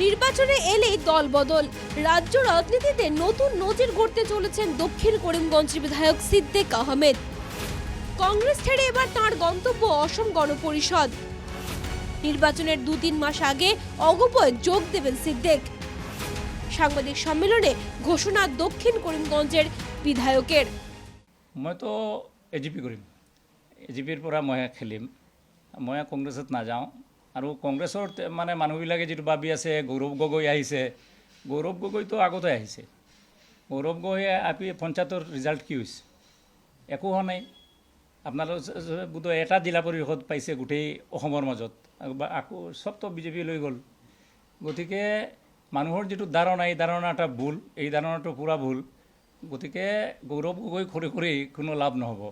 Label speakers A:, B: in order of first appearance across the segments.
A: নির্বাচনে এলেই দলবদল। রাজ্য রাজনীতিতে নতুন নজির গড়তে চলেছেন দক্ষিণ করিমগঞ্জের বিধায়ক সিদ্দিক আহমেদ। কংগ্রেস ছেড়ে এবার তাঁর গন্তব্য অসম গণপরিষদ। নির্বাচনের 2-3 মাস আগে অগপয় যোগ দেবেন সিদ্দিক। সাংবাদিক সম্মেলনে ঘোষণা দক্ষিণ করিমগঞ্জের বিধায়কের।
B: মই তো এজিপি কৰিম, এজিপিৰ পৰা মই খেলিম, মই কংগ্ৰেছত নাযাওঁ। আৰু কংগ্ৰেছৰ মানে মানুহবিলাকে যিটো ভাবি আছে গৌৰৱ গগৈ আহিছে, গৌৰৱ গগৈতো আগতে আহিছে। গৌৰৱ গগৈয়ে পঞ্চায়তৰ ৰিজাল্ট কি হৈছে? একো হোৱা নাই। আপোনালোক বোধহয় এটা জিলা পৰিষদ পাইছে গোটেই অসমৰ মাজত, আকৌ চবতো বিজেপি লৈ গ'ল। গতিকে মানুহৰ যিটো ধাৰণা, এই ধাৰণাটা ভুল, এই ধাৰণাটো পূৰা ভুল। গতিকে গৌরব গগৈ করে কোনো লাভ নহব।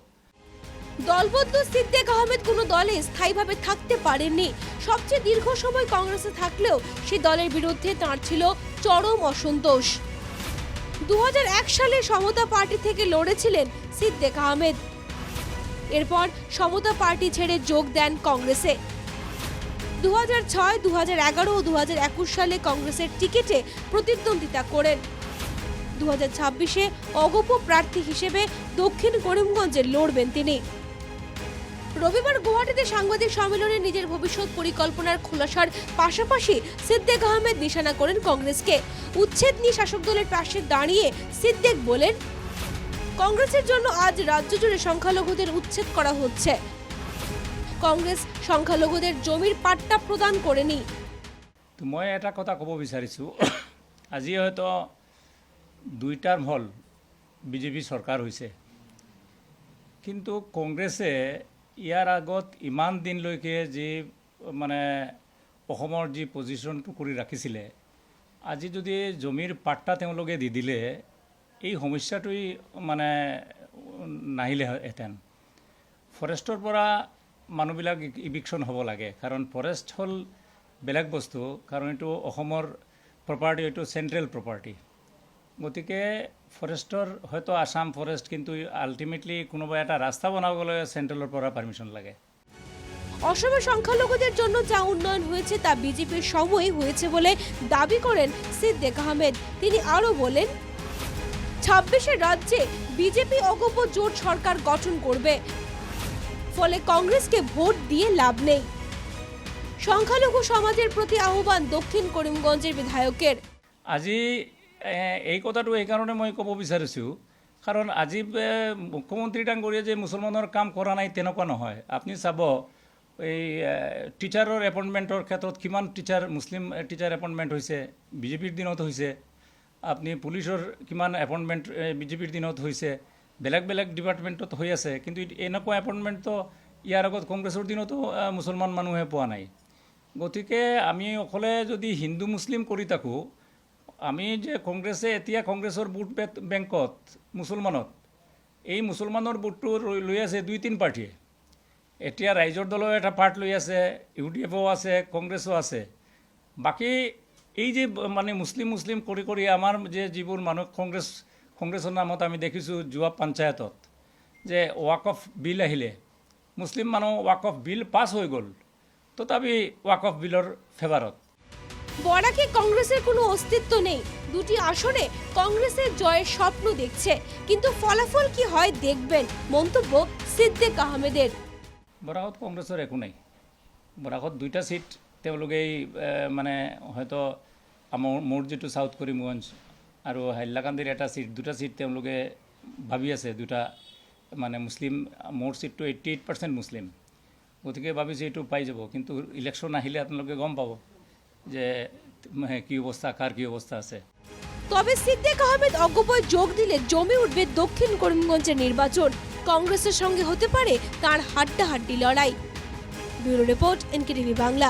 A: দলবদ্ধ সিদ্দিক আহমেদ কোনো দলে স্থায়ীভাবে থাকতে পারেননি। সবচেয়ে দীর্ঘ সময় কংগ্রেসে থাকলেও সেই দলের বিরুদ্ধে তাঁর ছিল চরম অসন্তোষ। 2001 সালে সমতা পার্টি থেকে লড়েছিলেন সিদ্দিক আহমেদ। এরপর সমতা পার্টি ছেড়ে যোগ দেন কংগ্রেসে। 2006, 2011 ও 2021 সালে কংগ্রেসের টিকিটে প্রতিদ্বন্দ্বিতা করেন। 2026-এ অগপ প্রার্থী হিসেবে দক্ষিণ করিমগঞ্জে লড়বেন তিনি। রবিবার গুয়াহাটিতে সাংবাদিক সম্মেলনে নিজের ভবিষ্যৎ পরিকল্পনার খোলাসার পাশাপাশি সিদ্দিক আহমেদ নিশানা করেন কংগ্রেসকে। উচ্ছেদ নিয়ে শাসক দলের পাশে দাঁড়িয়ে সিদ্দিক বলেন, কংগ্রেসের জন্য আজ রাজ্য জুড়ে সংখ্যালঘুদের উচ্ছেদ করা হচ্ছে। কংগ্রেস সংখ্যালঘুদের জমির পাট্টা প্রদান করেনি।
B: মই এটা কথা ক'ব বিচাৰিছোঁ, আজি হয়তো 2 টার্ম হল বিজেপি সরকার হয়েছে, কিন্তু কংগ্রেছে ইয়ার আগত ইমান দিনলৈকে যি মানে অসমৰ যি পজিশ্যনটো কৰি ৰাখিছিলে, আজি যদি জমিৰ পাট্টা তেওঁলোকে দি দিলে এই সমস্যাটোই মানে নাহিলেহেঁতেন। ফৰেষ্টৰ পৰা মানুহবিলাক ইভিকশ্যন হ'ব লাগে, কাৰণ ফৰেষ্ট হ'ল বেলেগ বস্তু, কাৰণ এইটো অসমৰ প্ৰপাৰ্টি, এইটো চেণ্ট্ৰেল প্ৰপাৰ্টি। গতিকে ফৰেষ্টৰ হয়তো আসাম ফৰেষ্ট, কিন্তু আলটিমেটলি কোনোবা এটা রাস্তা বনাবলৈ সেন্ট্রালের পৰা পারমিশন লাগে।
A: অসমে সংখ্যালঘুদের জন্য যা উন্নয়ন হয়েছে তা বিজেপির সময় হয়েছে বলে দাবি করেন সিদ্দিক আহমেদ। তিনি আরো বলেন, 26-এ রাজ্যে বিজেপি অগপ জোট সরকার গঠন করবে, ফলে কংগ্রেসকে ভোট দিয়ে লাভ নেই। সংখ্যালঘু সমাজের প্রতি আহ্বান দক্ষিণ করিমগঞ্জের বিধায়কের।
B: আজি এই কথাটো এইকাৰণে মই ক'ব বিচাৰিছোঁ, কাৰণ আজি মুখ্যমন্ত্ৰী ডাঙৰীয়ে যে মুছলমানৰ কাম কৰা নাই তেনেকুৱা নহয়। আপুনি চাব এই টিচাৰৰ এপইণ্টমেণ্টৰ ক্ষেত্ৰত কিমান মুছলিম টিচাৰ এপইণ্টমেণ্ট হৈছে, বিজেপিৰ দিনত হৈছে। আপুনি পুলিচৰ কিমান এপইণ্টমেণ্ট বিজেপিৰ দিনত হৈছে, বেলেগ বেলেগ ডিপাৰ্টমেণ্টত হৈ আছে, কিন্তু এনেকুৱা এপইণ্টমেণ্টটো ইয়াৰ আগত কংগ্ৰেছৰ দিনতো মুছলমান মানুহে পোৱা নাই। গতিকে আমি অকলে যদি হিন্দু মুছলিম কৰি থাকোঁ, আমি যে কংগ্ৰেছে এতিয়া কংগ্ৰেছৰ ভোট বেংকত মুছলমানত, এই মুছলমানৰ ভোটটো লৈ আছে 2-3 পাৰ্টিয়ে। এতিয়া ৰাইজৰ দলৰ এটা পাৰ্ট লৈ আছে, UDFও আছে, কংগ্ৰেছো আছে। বাকী এই যে মানে মুছলিম কৰি আমাৰ যে যিবোৰ মানুহ কংগ্ৰেছৰ নামত আমি দেখিছোঁ যোৱা পঞ্চায়তত যে ৱাক অফ বিল আহিলে, মুছলিম মানুহ ৱাক অফ বিল পাছ হৈ গ'ল, তথাপি ৱাক অফ বিলৰ ফেভাৰত।
A: বরাকে কংগ্রেসের কোনো অস্তিত্ব নেই। 2টি আসনে কংগ্রেসের জয়ের স্বপ্ন দেখছে, কিন্তু ফলাফল কি হয় দেখবেন, মন্তব্য সিদ্দিক আহমেদের।
B: বরাকত কংগ্রেছৰ একো নাই। বরাকত 2টা সিট তেওঁলোকে মানে হয়তো মোৰ যিটো সাউথ কৰিমগঞ্জ আৰু হাইলাকান্দিৰ এটা সিট, 2টা সিট তেওঁলোকে ভাবি আছে। 2টা মানে মুছলিম, মোৰ সিটটো 88% মুছলিম। গতিকে ভাবিছে এইটো পাই যাব, কিন্তু ইলেকশ্যন আহিলে আপোনালোকে গম পাব যে কি অবস্থা, কার কি অবস্থা আছে।
A: তবে সিদ্দিক আহমেদ অগপয় যোগ দিলে জমে উঠবে দক্ষিণ করিমগঞ্জের নির্বাচন। কংগ্রেসের সঙ্গে হতে পারে তার হাড্ডাহাড্ডি লড়াই। Bureau report, NKTV Bangla.